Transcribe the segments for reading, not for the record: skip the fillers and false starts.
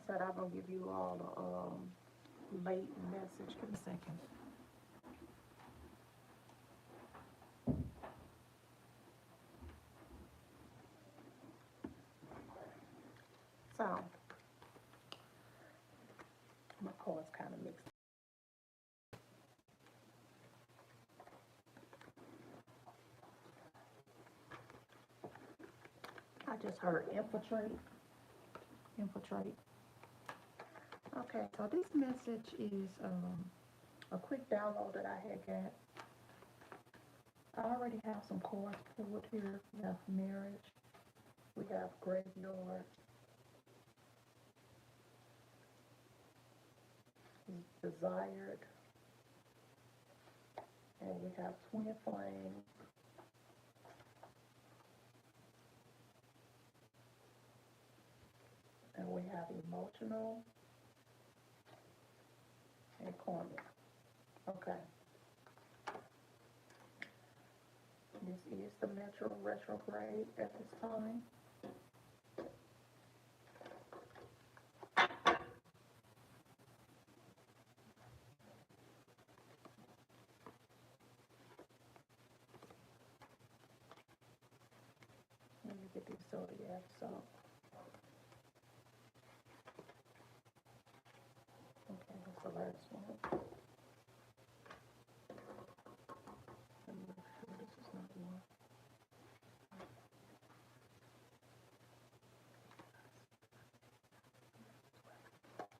said I'm gonna give you all the late message. Give me a second. So my cards kind of mixed. I just heard infiltrate, infiltrate. Okay, so this message is a quick download that I had got. I already have some cards pulled here. We have marriage, we have graveyard, desired, and we have twin flame, and we have emotional and karmic. Okay, this is the Metro retrograde at this time. Let me get these zodiacs. So, okay, that's the last one. Let me make sure this is not the one.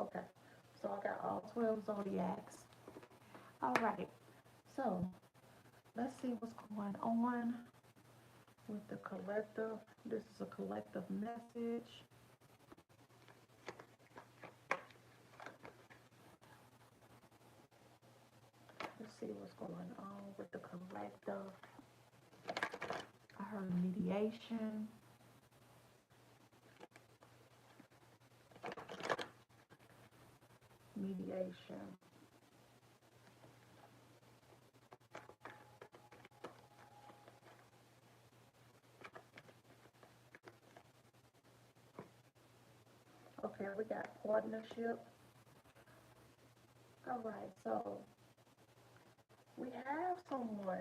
Okay, so I got all 12 zodiacs. All right, so let's see what's going on with the collective. This is a collective message. Let's see what's going on with the collective. I heard mediation. Mediation. Okay, we got partnership. All right, so we have someone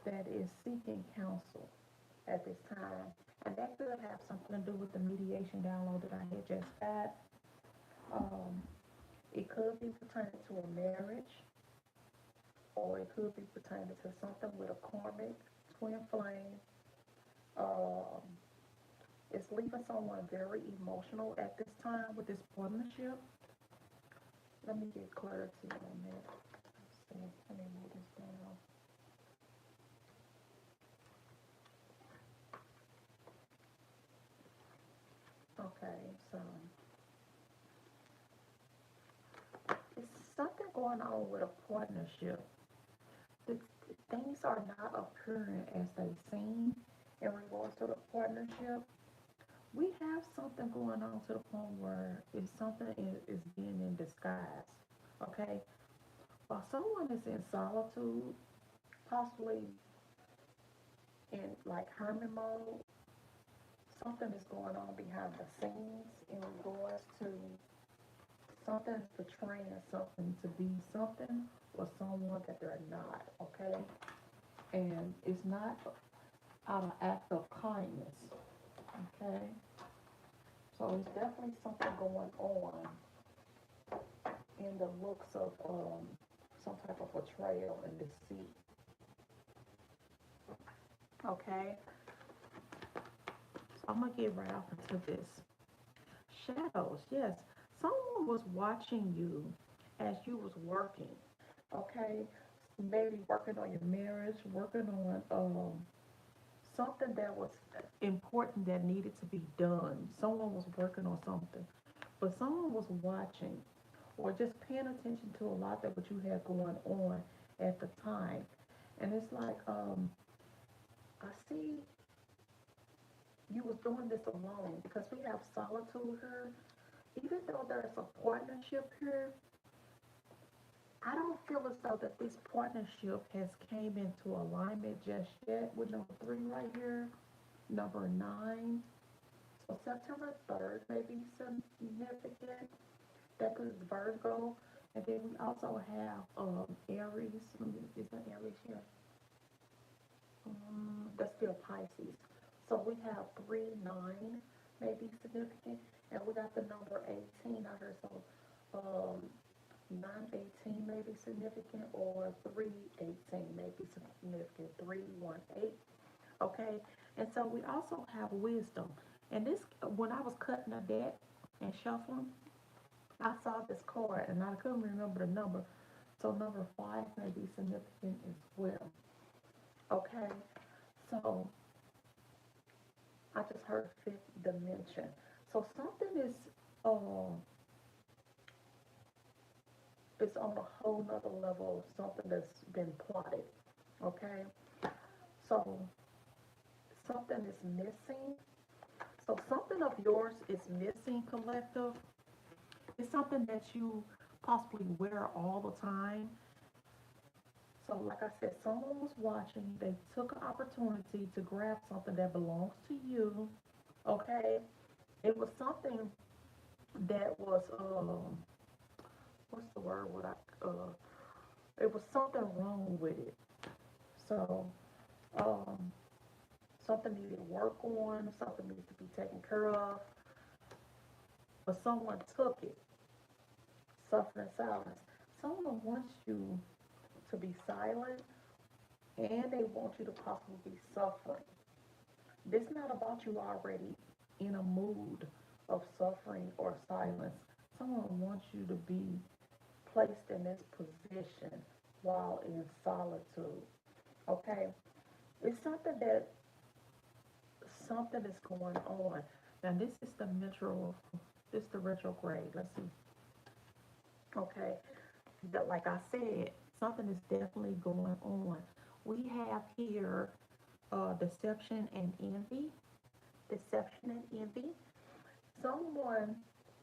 that is seeking counsel at this time, and that could have something to do with the mediation download that I had just got. Um, it could be pertaining to a marriage, or it could be pertaining to something with a karmic, twin flame. Um, it's leaving someone very emotional at this time with this partnership. Let me get clarity on that. Let's see. Let me move this down. Okay, so it's something going on with a partnership. The, things are not appearing as they seem in regards to the partnership. We have something going on to the point where it's something is being in disguise. Okay, while someone is in solitude, possibly in like hermit mode, something is going on behind the scenes in regards to something is portraying something to be something or someone that they're not. Okay, and it's not out of act of kindness. Okay, so it's definitely something going on in the looks of some type of betrayal and deceit. Okay, so I'm gonna get right off into this. Shadows, yes. Someone was watching you as you was working. Okay, maybe working on your marriage, working on something that was important that needed to be done. Someone was working on something, but someone was watching or just paying attention to a lot that what you had going on at the time. And it's like, I see you was doing this alone because we have solitude here. Even though there's a partnership here, I don't feel as though that this partnership has came into alignment just yet with number three right here, number nine. So September 3rd may be significant. That could be Virgo. And then we also have Aries. Is that Aries here? That's still Pisces. So we have 3, 9 may be significant. And we got the number 18 out here. So um, 918 may be significant, or 318 may be significant. 318. Okay. And so we also have wisdom. And this, when I was cutting a deck and shuffling, I saw this card and I couldn't remember the number. So number 5 may be significant as well. Okay. So I just heard fifth dimension. So something uh is on a whole nother level of something that's been plotted. Okay. So something is missing. So something of yours is missing, collective. It's something that you possibly wear all the time. So like I said, someone was watching, they took an opportunity to grab something that belongs to you. Okay. It was something that was what's the word? It was something wrong with it. So um something needed work on, something needed to be taken care of, but someone took it. Suffering silence. Someone wants you to be silent, and they want you to possibly be suffering. This is not about you already in a mood of suffering or silence. Someone wants you to be placed in this position while in solitude. Okay? It's something is going on. Now this is the retrograde. Let's see. Okay. Like I said, something is definitely going on. We have here deception and envy. Deception and envy. Someone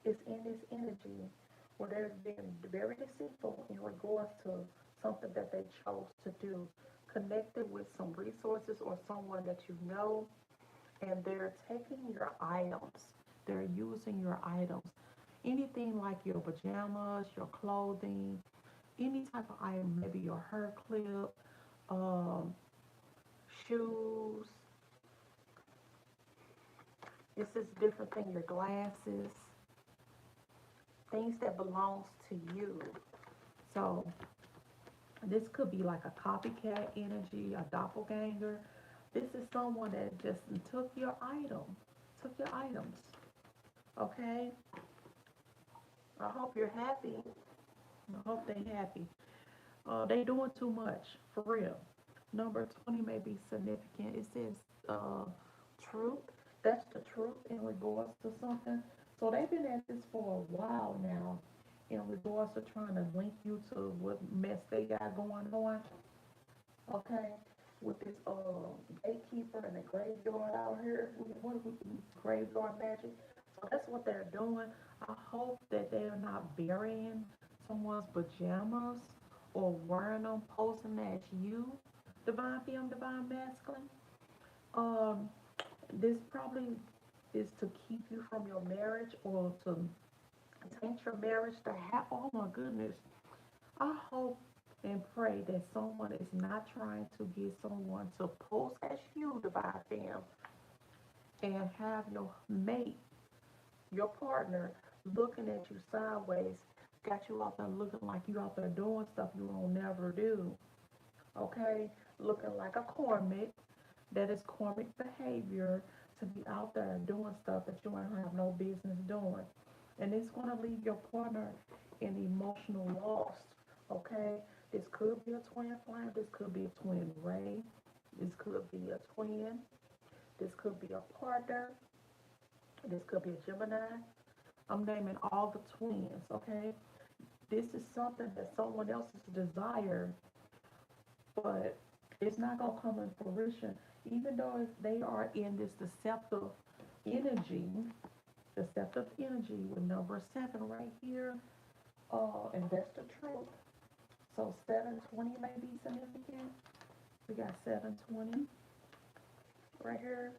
is in this energy where they're being very deceitful in regards to something that they chose to do, connected with some resources or someone that you know, and they're taking your items. They're using your items. Anything like your pajamas, your clothing, any type of item, maybe your hair clip, um, shoes. It's this different thing, your glasses, things that belongs to you. So this could be like a copycat energy, a doppelganger. This is someone that just took your items. Okay? I hope you're happy. I hope they happy. They doing too much, for real. Number 20 may be significant. It says truth. That's the truth in regards to something. So they've been at this for a while now in regards to trying to link you to what mess they got going on. Okay? With this gatekeeper and the graveyard out here. What we graveyard magic. So that's what they're doing. I hope that they're not burying someone's pajamas or wearing them, posing as you, divine femme, divine masculine. Um, this probably is to keep you from your marriage or to taint your marriage to have. Oh my goodness. I hope and pray that someone is not trying to get someone to pose as you, divine femme, and have your mate, your partner, looking at you sideways, got you out there looking like you out there doing stuff you won't never do. Okay? Looking like a karmic. That is karmic behavior, to be out there doing stuff that you don't have no business doing. And it's going to leave your partner in emotional loss. Okay? This could be a twin flame. This could be a twin ray. This could be a twin. This could be a partner. This could be a Gemini. I'm naming all the twins, okay? This is something that someone else has desired, but it's not going to come in fruition. Even though they are in this energy, deceptive energy with number 7 right here, and that's the truth. So 720 may be significant. We got 720 right here.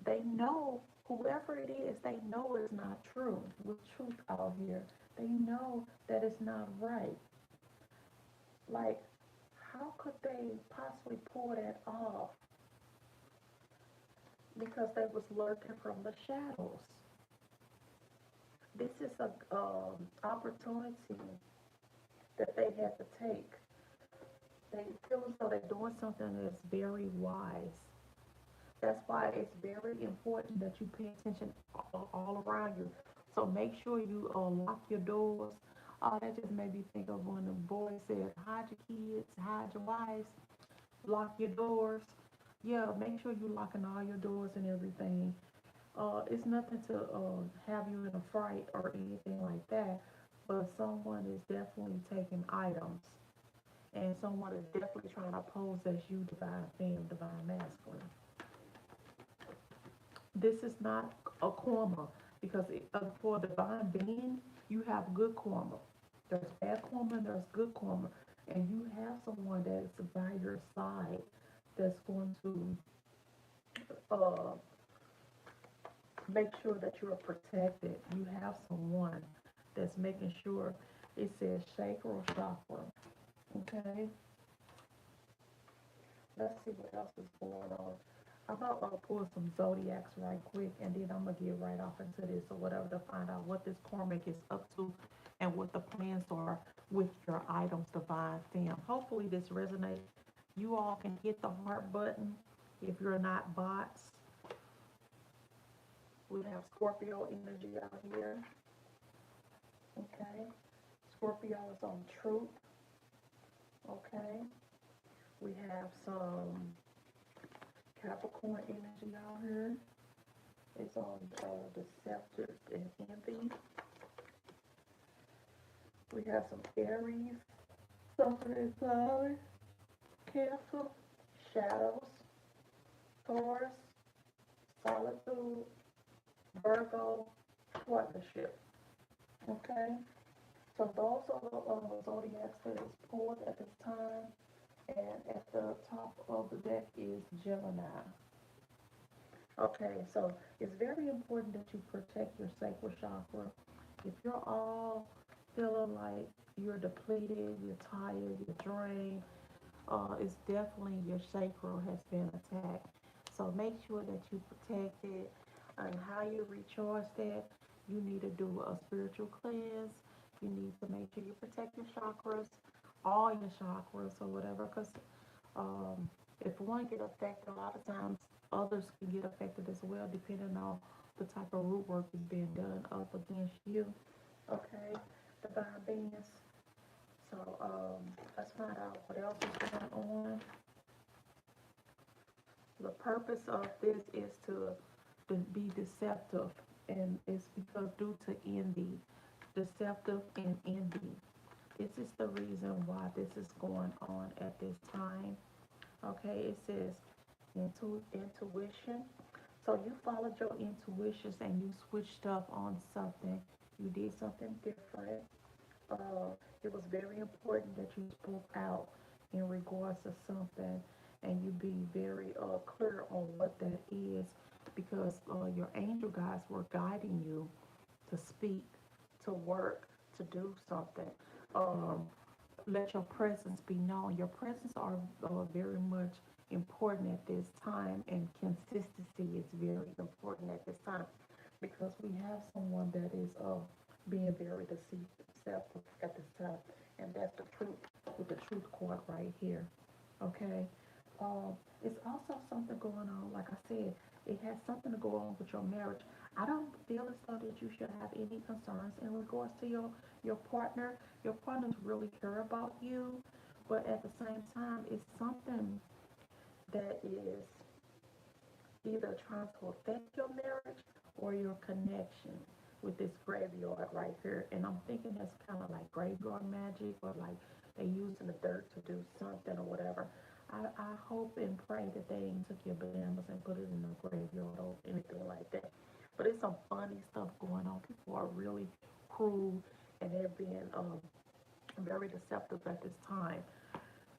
they know, whoever it is, they know it's not true. With truth out here, they know that it's not right. Like, how could they possibly pull that off? Because they was lurking from the shadows. This is a opportunity that they had to take. They feel as though they're doing something that's very wise. That's why it's very important that you pay attention all around you. So make sure you lock your doors. That just made me think of when the boy said, hide your kids, hide your wives, lock your doors. Yeah, make sure you're locking all your doors and everything. It's nothing to have you in a fright or anything like that, but someone is definitely taking items, and someone is definitely trying to pose as you, divine femme, divine masculine. This is not a karma because for divine being, you have good karma. There's bad karma and there's good karma, and you have someone that's by your side that's going to uh, make sure that you are protected. You have someone that's making sure. It says sacral chakra. Okay, let's see what else is going on. I'm gonna pull some zodiacs right quick, and then I'm gonna get right off into this or whatever to find out what this karmic is up to and what the plans are with your items, divine fam. Hopefully this resonates. You all can hit the heart button if you're not bots. We have Scorpio energy out here. Okay, Scorpio is on truth. Okay, we have some Capricorn energy out here. It's on deceptive and envy. We have some Aries, something in cloud, Cancer, shadows, Taurus, solitude, Virgo, partnership. Okay, so those are the zodiacs that is pulled at this time, and at the top of the deck is Gemini. Okay, so it's very important that you protect your sacral chakra. If you're all feeling like you're depleted, you're tired, you're drained, it's definitely your sacral has been attacked. So make sure that you protect it. And how you recharge that, you need to do a spiritual cleanse. You need to make sure you protect your chakras, all your chakras or whatever, because um, if one get affected, a lot of times others can get affected as well, depending on the type of root work is being done up against you. Okay, divine beings. So let's find out what else is going on. The purpose of this is to be deceptive, and it's because due to envy, deceptive and envy. This is the reason why this is going on at this time. Okay, it says intuition. So you followed your intuitions and you switched up on something. You did something different. uh, it was very important that you spoke out in regards to something, and you be very clear on what that is, because your angel guides were guiding you to speak, to work, to do something. Um, let your presence be known. Your presence are very much important at this time, and consistency is very important at this time, because we have someone that is being very deceptive at this time, and that's the truth with the truth card right here. Okay, it's also something going on. Like I said, it has something to go on with your marriage. I don't feel as though that you should have any concerns in regards to your partner. Your partners really care about you, but at the same time, it's something that is either trying to affect your marriage or your connection with this graveyard right here. And I'm thinking that's kind of like graveyard magic, or like they using the dirt to do something or whatever. I hope and pray that they ain't took your bananas and put it in the graveyard or anything like that. But it's some funny stuff going on. People are really cruel, and they're being very deceptive at this time.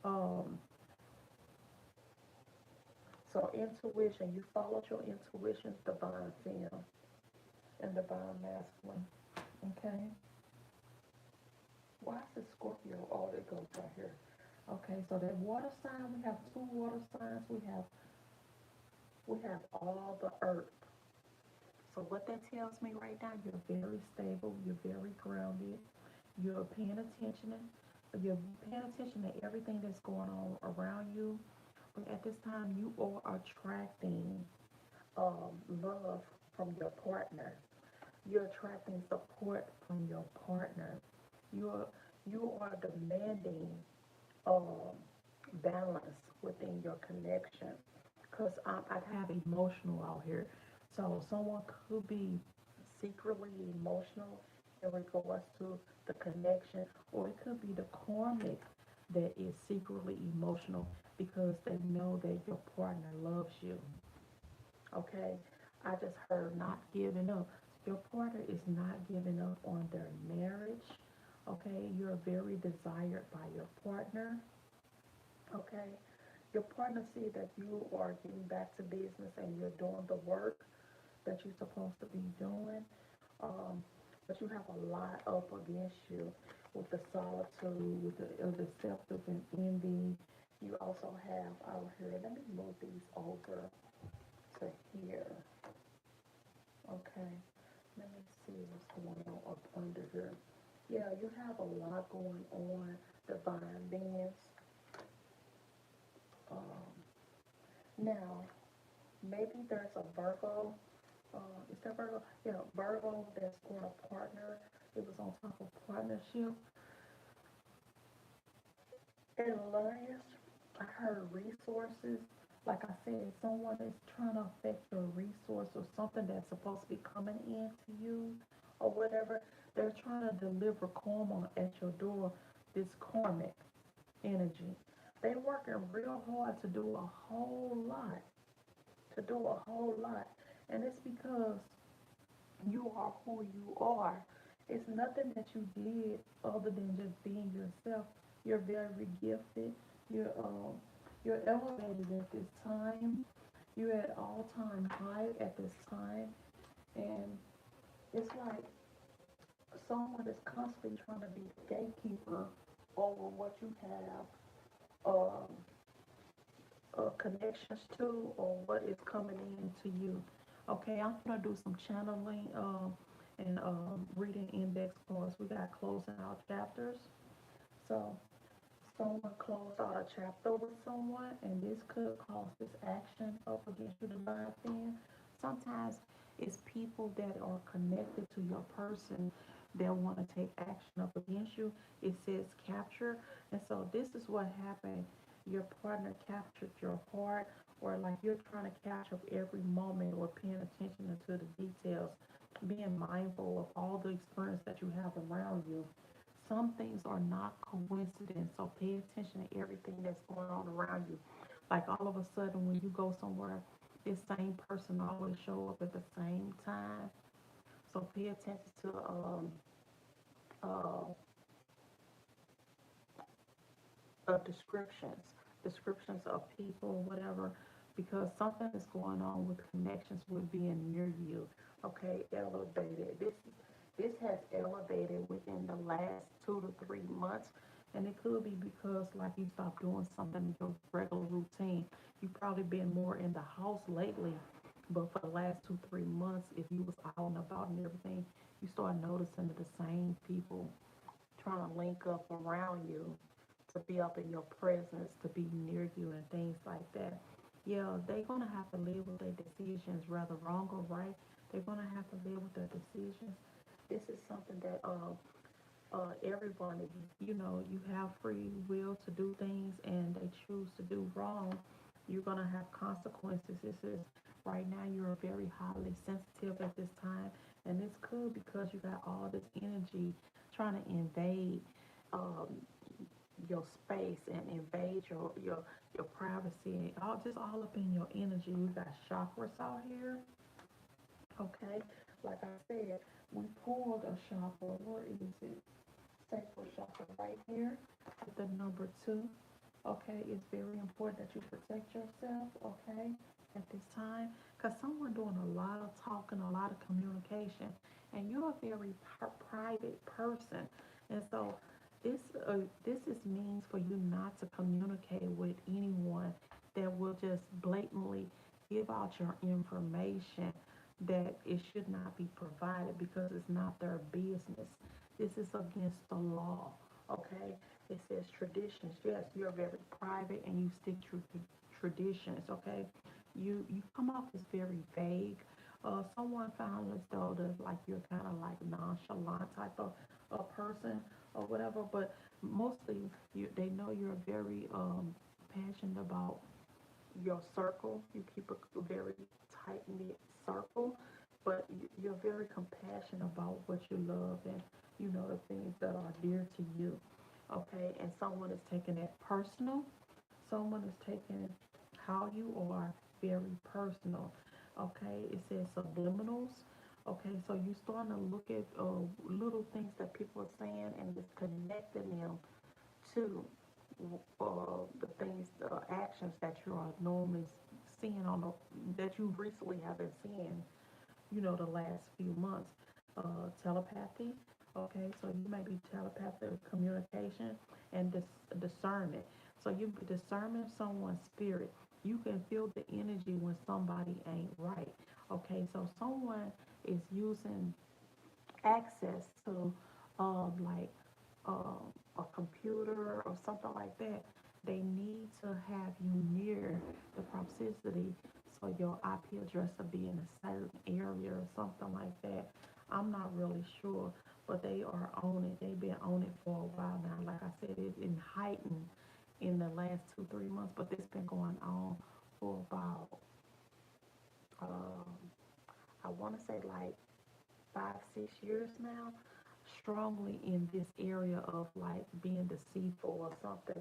Um, So intuition, you followed your intuition's divine fem and divine masculine. Okay. Why is it Scorpio? Oh, it goes right here. Okay, so that water sign, we have two water signs. We have all the earth. So what that tells me right now, you're very stable, you're very grounded, you're paying attention, you're paying attention to everything that's going on around you. But at this time, you are attracting love from your partner. You're attracting support from your partner. You're you are demanding um, balance within your connection. Because I have emotional out here. So someone could be secretly emotional in regards to the connection, or it could be the karmic that is secretly emotional because they know that your partner loves you. Okay, I just heard not giving up. Your partner is not giving up on their marriage. Okay, you're very desired by your partner. Okay, your partner see that you are getting back to business and you're doing the work that you're supposed to be doing. Um, but you have a lot up against you with the solitude, with the deceptive and envy. You also have out here. Let me move these over to here. Okay, let me see what's going on up under here. Yeah, you have a lot going on, divine beings. Um, Now, maybe there's a Virgo. Is that Virgo? Yeah, Virgo that's going to partner. It was on top of partnership. And Elias, I heard resources. Like I said, someone is trying to affect your resource or something that's supposed to be coming in to you or whatever. They're trying to deliver karma at your door, this karmic energy. They're working real hard to do a whole lot, to do a whole lot. And it's because you are who you are. It's nothing that you did other than just being yourself. You're very gifted. You're um you're elevated at this time. You're at all time high at this time. And it's like someone is constantly trying to be the gatekeeper over what you have um connections to or what is coming in to you. Okay, I'm gonna do some channeling and reading index cards. We got closing out chapters. So someone closed out a chapter with someone, and this could cause this action up against you, divine fan. Sometimes it's people that are connected to your person that want to take action up against you. It says capture, and so this is what happened. Your partner captured your heart, or like you're trying to capture every moment or paying attention to the details, being mindful of all the experience that you have around you. Some things are not coincidence, so pay attention to everything that's going on around you. Like all of a sudden, when you go somewhere, this same person always show up at the same time. So pay attention to uh, descriptions of people, whatever, because something is going on with connections with being near you. Okay, elevated. This has elevated within the last 2 to 3 months, and it could be because like you stopped doing something in your regular routine. You've probably been more in the house lately, but for the last 2 3 months, if you was out and about and everything, you start noticing the same people trying to link up around you, to be up in your presence, to be near you, and things like that. Yeah, they're gonna have to live with their decisions, whether wrong or right. They're gonna have to live with their decisions. This is something that everyone, you know, you have free will to do things, and they choose to do wrong. You're gonna have consequences. This is right now. You're very highly sensitive at this time, and this could because you got all this energy trying to invade um, your space and invade your privacy, all just all up in your energy. You got chakras out here. Okay, like I said, we pulled a chakra. Where is it? Sacral chakra right here with the number 2. Okay, it's very important that you protect yourself, okay, at this time, because someone doing a lot of talking, a lot of communication, and you're a very private person, and so this this is means for you not to communicate with anyone that will just blatantly give out your information that it should not be provided because it's not their business. This is against the law, okay? It says traditions. Yes, you're very private and you stick to traditions, okay? You come off as very vague. Someone found as though that like you're kind of like nonchalant type of a person or whatever, but mostly they know you're very passionate about your circle. You keep a very tight knit circle, but you're very compassionate about what you love and you know the things that are dear to you. Okay, and someone is taking it personal. Someone is taking how you are very personal. Okay, it says subliminals. Okay, so you starting to look at little things that people are saying and just connecting them to the things, the actions that you are normally seeing that you recently have been seeing, you know, the last few months. Telepathy, okay, so you may be telepathic communication and discernment. So you be discerning someone's spirit. You can feel the energy when somebody ain't right. Okay, so someone is using access to like a computer or something like that, they need to have you near the proximity so your IP address will be in a certain area or something like that. I'm not really sure, but they are on it. They've been on it for a while now. Like I said, it's been heightened in the last 2, 3 months, but it's been going on for about, um, I want to say like 5, 6 years now, strongly in this area of like being deceitful or something.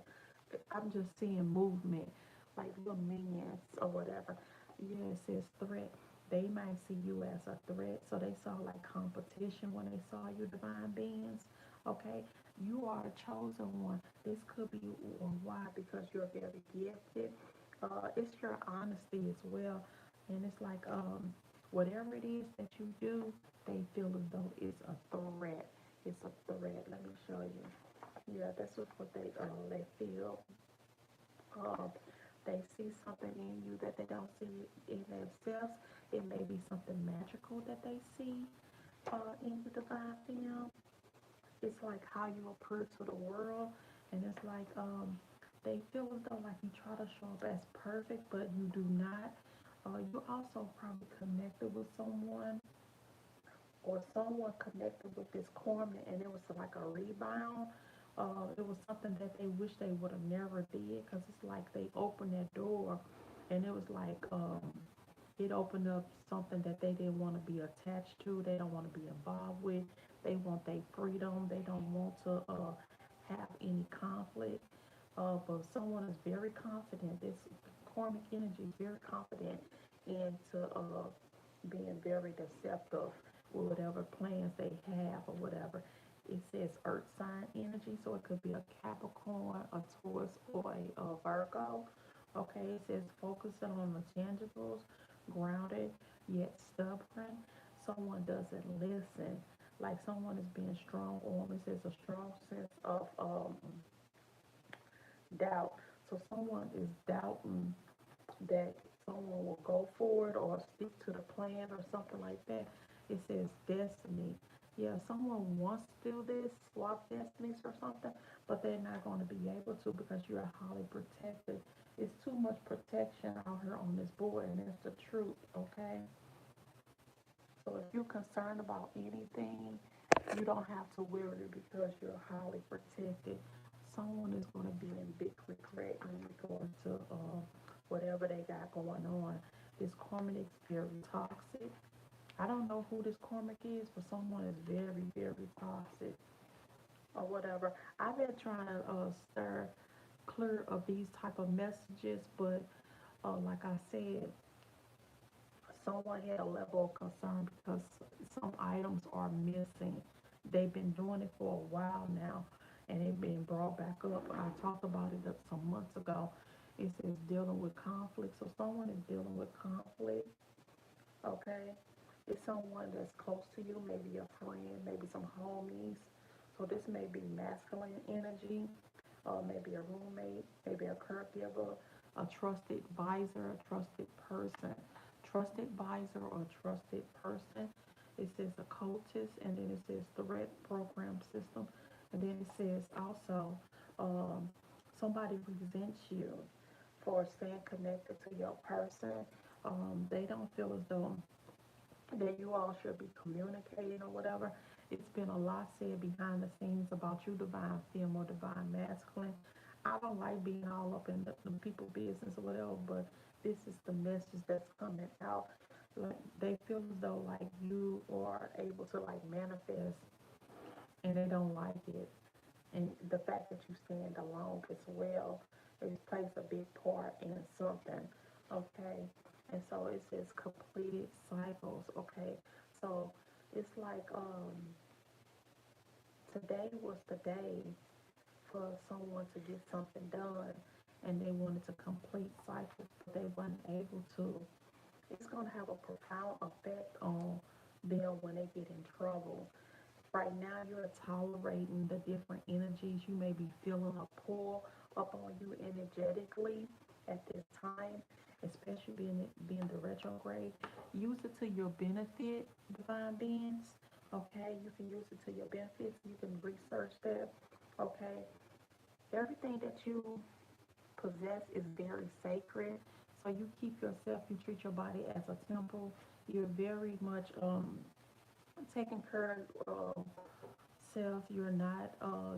I'm just seeing movement, like little minions or whatever. Yeah, it says threat. They might see you as a threat, so they saw like competition when they saw you, divine beings. Okay, you are a chosen one. This could be why because you're very gifted. It's your honesty as well, and it's like whatever it is that you do, they feel as though it's a threat. It's a threat. Let me show you. Yeah, that's just what they feel. Um, they see something in you that they don't see in themselves. It may be something magical that they see in the divine film. It's like how you appear to the world, and it's like they feel as though like you try to show up as perfect, but you do not. You also probably connected with someone or someone connected with this karmic and it was like a rebound. It was something that they wish they would have never did because it's like they opened that door and it was like it opened up something that they didn't want to be attached to. They don't want to be involved with. They want their freedom. They don't want to have any conflict. But someone is very confident. This karmic energy is very confident into being very deceptive with whatever plans they have or whatever. It says earth sign energy, so it could be a Capricorn, a Taurus, or a Virgo. Okay, it says focusing on the tangibles, grounded yet stubborn. Someone doesn't listen, like someone is being strong on. It says a strong sense of doubt. So someone is doubting that someone will go forward or stick to the plan or something like that. It says destiny. Yeah, someone wants to do this, swap destinies or something, but they're not going to be able to because you're highly protected. It's too much protection out here on this board, and it's the truth, okay? So if you're concerned about anything, you don't have to worry because you're highly protected. Someone is going to be in big regret in regard to whatever they got going on. This karmic is very toxic. I don't know who this karmic is, but someone is very, very toxic or whatever. I've been trying to stir clear of these type of messages, but like I said, someone had a level of concern because some items are missing. They've been doing it for a while now, and it being brought back up. I talked about it some months ago. It says dealing with conflict. So someone is dealing with conflict, okay? It's someone that's close to you, maybe a friend, maybe some homies. So this may be masculine energy, maybe a roommate, maybe a caregiver, a trusted advisor, a trusted person. Trusted advisor or trusted person. It says a cultist, and then it says threat program system, and then it says also um, somebody resents you for staying connected to your person. They don't feel as though that you all should be communicating or whatever. It's been a lot said behind the scenes about you, divine femme or divine masculine. I don't like being all up in the people business or whatever, but this is the message that's coming out. Like they feel as though like you are able to like manifest, and they don't like it. And the fact that you stand alone as well, it plays a big part in something, okay? And so it says completed cycles, okay? So it's like today was the day for someone to get something done, and they wanted to complete cycles, but they weren't able to. It's going to have a profound effect on them when they get in trouble. Right now, you're tolerating the different energies. You may be feeling a pull up on you energetically at this time, especially being the retrograde. Use it to your benefit, divine beings. Okay, you can use it to your benefits. You can research that. Okay, everything that you possess is very sacred. So you keep yourself. You treat your body as a temple. You're very much taking care of self. You're not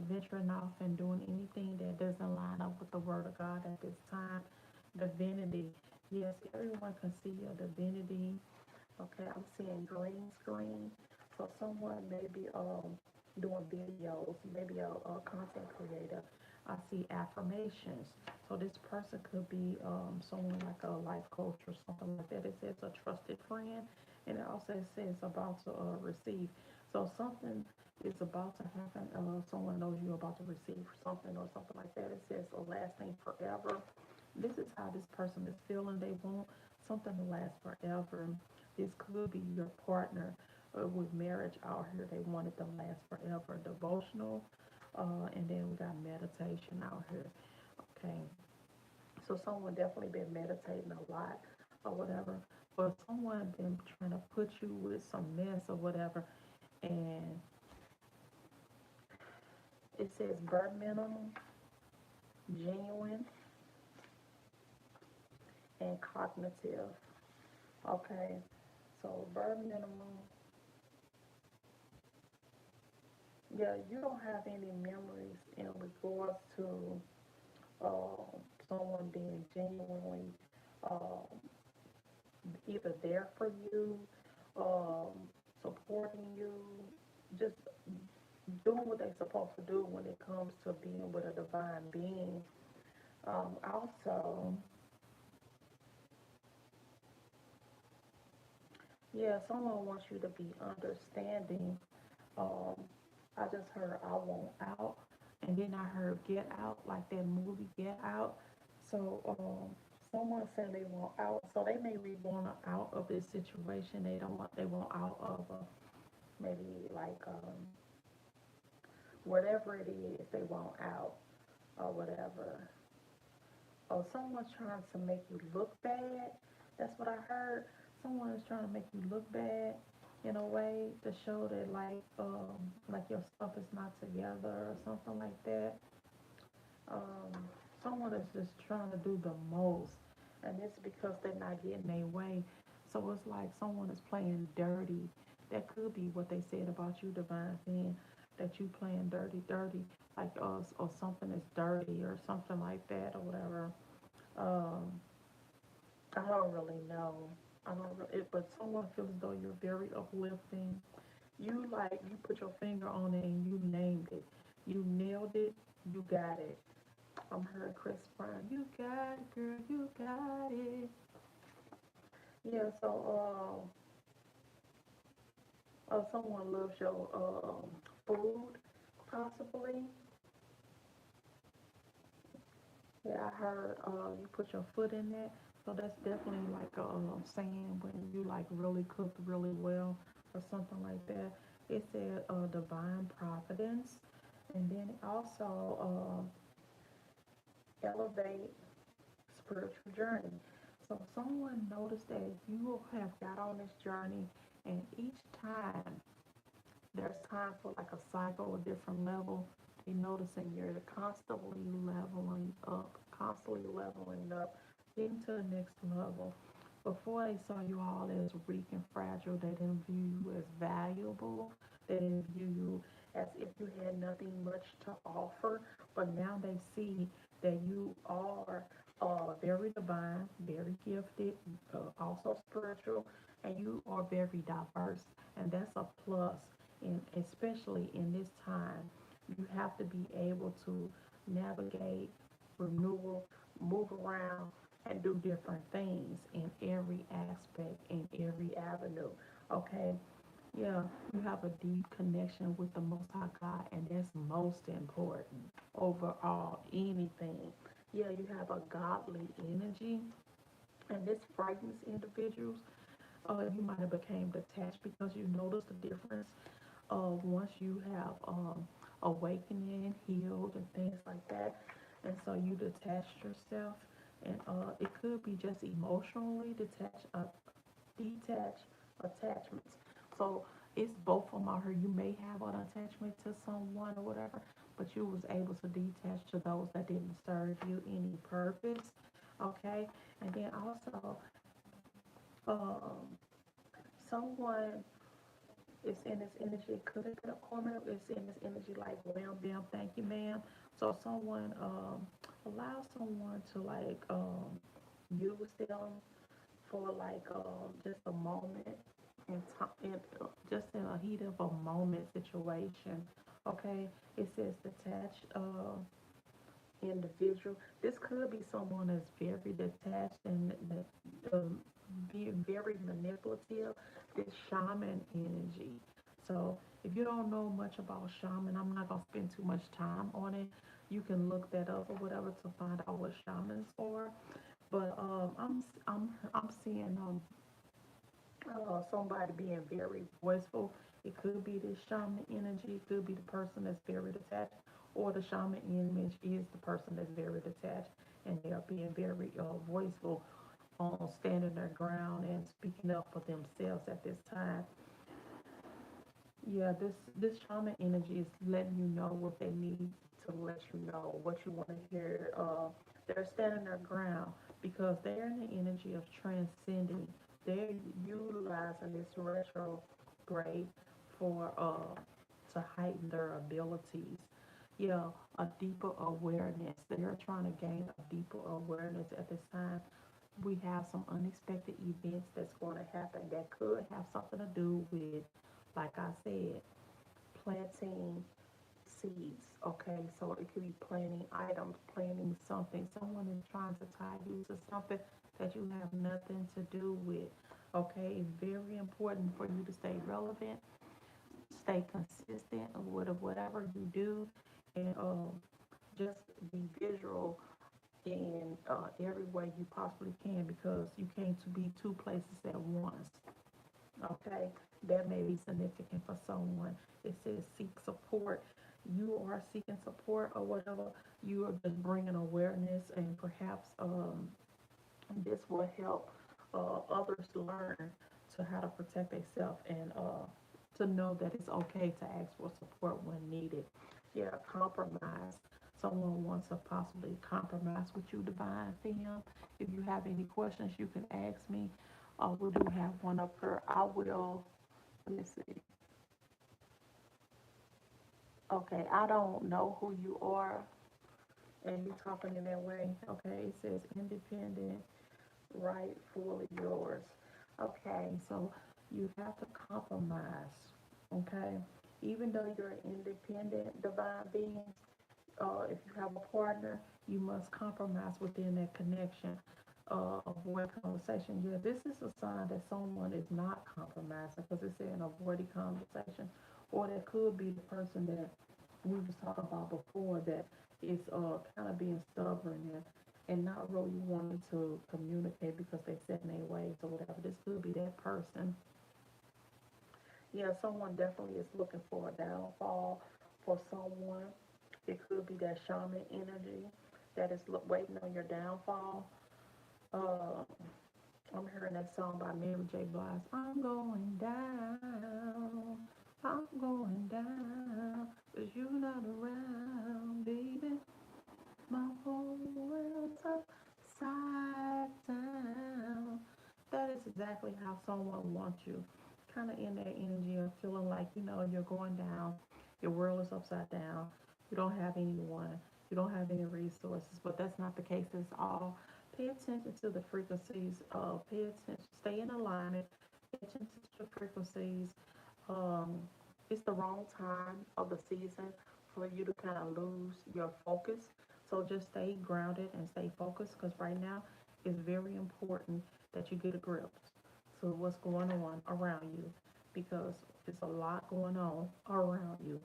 venturing off and doing anything that doesn't line up with the word of God at this time. Divinity. Yes, everyone can see your divinity. Okay, I'm seeing green screen. So someone may be doing videos, maybe a content creator. I see affirmations. So this person could be someone like a life coach or something like that. It says a trusted friend, and it also says about to receive. So something is about to happen. Someone knows you're about to receive something or something like that. It says lasting forever. This is how this person is feeling. They want something to last forever. This could be your partner with marriage out here. They want it to last forever. Devotional, and then we got meditation out here. Okay, so someone definitely been meditating a lot or whatever, but someone been trying to put you with some mess or whatever, and it says bare minimum, genuine, and cognitive. Okay, so bare minimum. Yeah, you don't have any memories in regards to someone being genuinely um, either there for you, um, supporting you, just doing what they're supposed to do when it comes to being with a divine being. Also, yeah, someone wants you to be understanding. Um, I just heard I want out, and then I heard get out, like that movie Get Out. So someone said they want out, so they may be want out of this situation. They don't want, they want out of maybe like whatever it is they want out or whatever. Or someone's trying to make you look bad. That's what I heard. Someone is trying to make you look bad in a way to show that like your stuff is not together or something like that. Um, someone is just trying to do the most, and it's because they're not getting their way. So it's like someone is playing dirty. That could be what they said about you, divine being, that you playing dirty, dirty, like us, or something is dirty or something like that or whatever. Um, I don't really know. I don't really, but someone feels as though you're very uplifting. You like you put your finger on it and you named it. You nailed it. You got it. I'm hearing Chris Brown. You got it, girl. You got it. Yeah. So someone loves your food, possibly. Okay, I heard you put your foot in that. So that's definitely like a saying when you like really cook really well or something like that. It said divine providence, and then it also elevate spiritual journey. So someone noticed that you have got on this journey, and each time there's time for like a cycle, a different level. They noticing you're constantly leveling up, getting to the next level. Before they saw you all as weak and fragile, they didn't view you as valuable. They didn't view you as if you had nothing much to offer. But now they see that you are very divine, very gifted, also spiritual, and you are very diverse. And that's a plus. And especially in this time, you have to be able to navigate renewal, move around, and do different things in every aspect, in every avenue. Okay, yeah, you have a deep connection with the Most High God, and that's most important overall anything. Yeah, you have a godly energy, and this frightens individuals. You might have became detached because you noticed the difference once you have awakening, healed, and things like that. And so you detached yourself, and it could be just emotionally detached attachments. So it's both of them out here. You may have an attachment to someone or whatever, but you was able to detach to those that didn't serve you any purpose. Okay, and then also um, someone is in this energy. It could have been a corner. It's in this energy like wham bam, thank you, ma'am. So someone allow someone to like use them for like just a moment in time, just in a heat of a moment situation. Okay, it says detached individual. This could be someone that's very detached and be very manipulative. This shaman energy. So if you don't know much about shaman, I'm not gonna spend too much time on it. You can look that up or whatever to find out what shamans are. But I'm seeing somebody being very voiceful. It could be this shaman energy. It could be the person that's very detached, or the shaman image is the person that's very detached, and they are being very voiceful on standing their ground and speaking up for themselves at this time. Yeah, this shaman energy is letting you know what they need to let you know what you want to hear. They're standing their ground because they're in the energy of transcending. They're utilizing this retrograde for to heighten their abilities. Yeah, a deeper awareness. They're trying to gain a deeper awareness at this time. We have some unexpected events that's going to happen that could have something to do with, like I said, planting seeds. Okay, so it could be planting items, planting something. Someone is trying to tie you to something that you have nothing to do with. Okay, it's very important for you to stay relevant, stay consistent with whatever you do, and just be visual in every way you possibly can, because you can't be two places at once. Okay, that may be significant for someone. It says seek support. You are seeking support or whatever. You are just bringing awareness, and perhaps this will help others learn to how to protect themselves, and to know that it's okay to ask for support when needed. Yeah, compromise. Someone wants to possibly compromise with you, divine fem. If you have any questions, you can ask me. We do have one up here. I will. Let me see. Okay, I don't know who you are, and you talking in that way. Okay, it says independent, right, fully yours. Okay, so you have to compromise. Okay, even though you're an independent divine being, if you have a partner, you must compromise within that connection. Avoid conversation. Yeah, this is a sign that someone is not compromising, because it's saying avoiding conversation, or that could be the person that we was talking about before, that is kind of being stubborn and not really wanting to communicate because they set in their ways or whatever. This could be that person. Yeah, someone definitely is looking for a downfall for someone. It could be that shaman energy that is waiting on your downfall. Uh, I'm hearing that song by Mary J. Blige. I'm going down. I'm going down. 'Cause you're not around, baby. My whole world's upside down. That is exactly how someone wants you. Kind of in that energy of feeling like, you're going down. Your world is upside down. You don't have anyone. You don't have any resources. But that's not the case. It's all. Pay attention to the frequencies. Pay attention. Stay in alignment. Pay attention to the frequencies. Um, it's the wrong time of the season for you to kind of lose your focus. So just stay grounded and stay focused because right now it's very important that you get a grip to what's going on around you because there's a lot going on around you.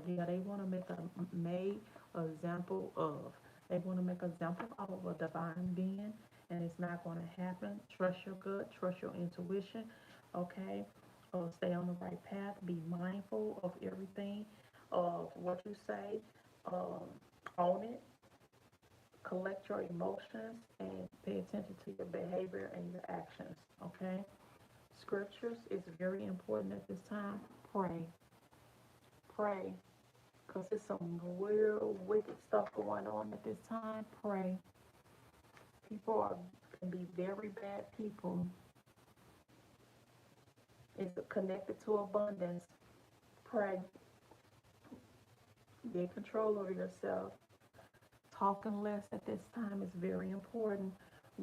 Yeah, they want to make a made example of. They want to make an example of a divine being, and it's not going to happen. Trust your gut, trust your intuition, okay? Stay on the right path. Be mindful of everything, of what you say. Um, Own it, collect your emotions, and pay attention to your behavior and your actions. Okay? Scriptures is very important at this time. Pray. Pray. Because there's some real wicked stuff going on at this time. Pray. People can be very bad people. It's connected to abundance. Pray. Get control over yourself. Talking less at this time is very important.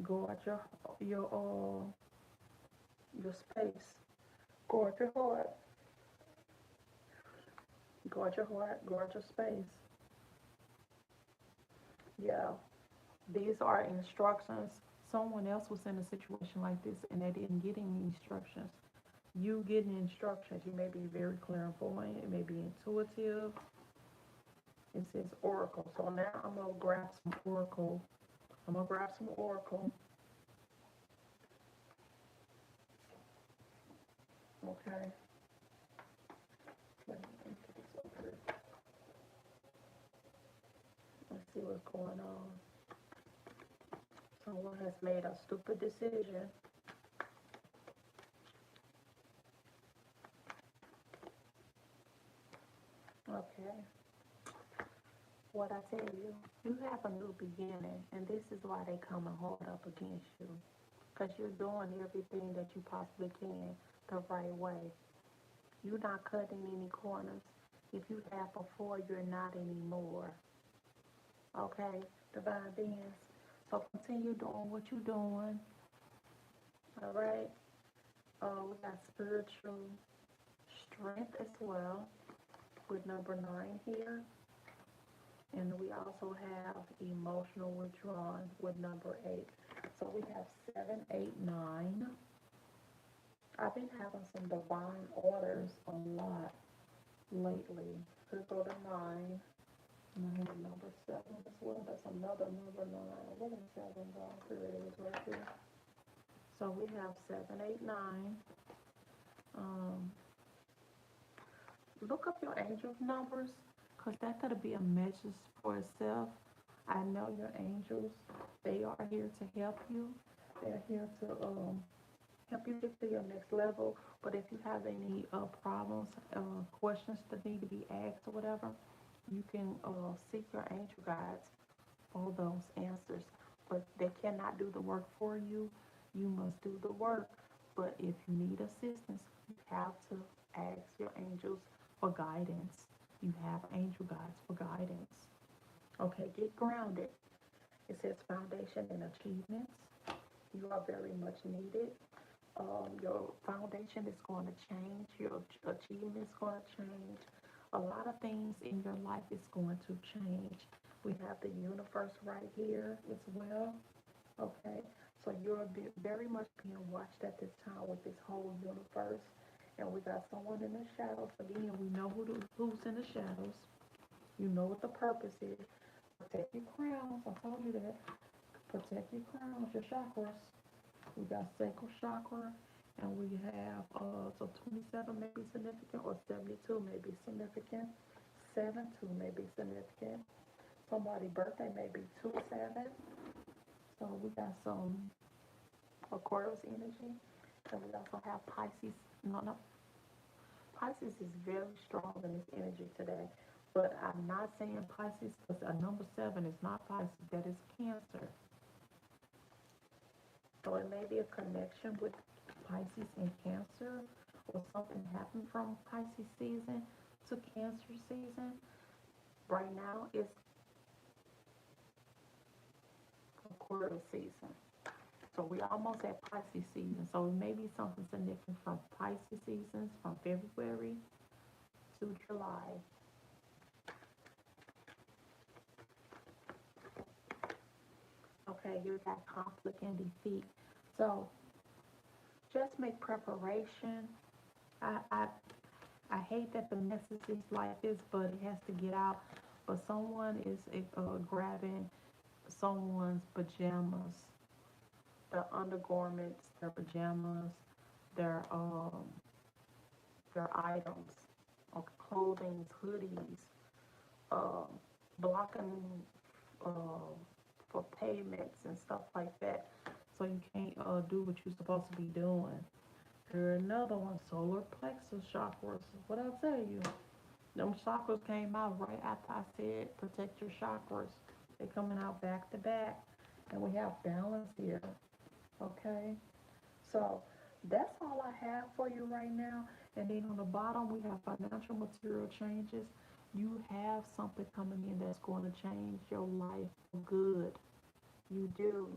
Guard your uh, your space. Guard your heart. Guard your heart. Guard your space. Yeah. These are instructions. Someone else was in a situation like this and they didn't get any instructions. You getting instructions. You may be very clairvoyant. It may be intuitive. It says oracle. So now I'm gonna grab some oracle. I'm gonna grab some oracle. Okay. Let me put this over here. Let's see what's going on. Someone has made a stupid decision. Okay. What I tell you, you have a new beginning, and this is why they come and hold up against you. Because you're doing everything that you possibly can the right way. You're not cutting any corners. If you have before, you're not anymore. Okay, divine beings. So continue doing what you're doing. All right. We got spiritual strength as well with number 9 here. And we also have emotional withdrawal with number 8. So we have 7, 8, 9. I've been having some divine orders a lot lately. Could go to 9. And I have number 7 as well. That's another number 9. What is 7 gone? Here it is right here. So we have 7, 8, 9. Um, Look up your angel numbers because that could be a message for itself. I know your angels. They are here to help you. They're here to help you get to your next level. But if you have any problems, questions that need to be asked or whatever, you can seek your angel guides for those answers. But they cannot do the work for you. You must do the work. But if you need assistance, you have to ask your angels for guidance. You have angel guides for guidance. Okay, get grounded. It says foundation and achievements. You are very much needed. Your foundation is going to change. Your achievement is going to change. A lot of things in your life is going to change. We have the universe right here as well. Okay, so you're very much being watched at this time with this whole universe. And we got someone in the shadows. Again, we know who's in the shadows. You know what the purpose is. Protect your crowns. I told you that. Protect your crowns, your chakras. We got sacral chakra, and we have so 27 may be significant, or 72 may be significant. 7-2 may be significant. Somebody's birthday may be 2-7. So we got some Aquarius energy, and we also have Pisces. No, no, Pisces is very strong in this energy today. But I'm not saying Pisces because a number 7 is not Pisces. That is Cancer. So it may be a connection with Pisces and Cancer, or something happened from Pisces season to Cancer season. Right now it's Aquarius season. So we almost at Pisces season. So it may be something significant from Pisces seasons from February to July. Okay, you got conflict and defeat. So just make preparation. I I, I hate that the message is like this, but it has to get out. But someone is grabbing someone's pajamas, their undergarments, their pajamas, their um their items, or clothing, hoodies, um, blocking uh, for payments and stuff like that. So you can't do what you're supposed to be doing. Here another one, solar plexus chakras. What I tell you? Them chakras came out right after I said protect your chakras. They're coming out back to back. And we have balance here. Okay? So that's all I have for you right now. And then on the bottom, we have financial material changes. You have something coming in that's going to change your life for good. You do.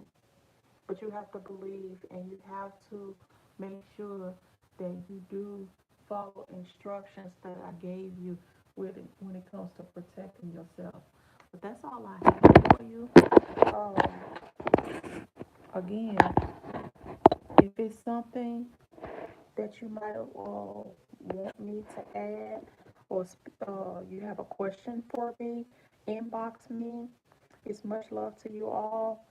But you have to believe, and you have to make sure that you do follow instructions that I gave you with it when it comes to protecting yourself. But that's all I have for you. Um, Again, if it's something that you might want me to add, or you have a question for me, inbox me. It's much love to you all.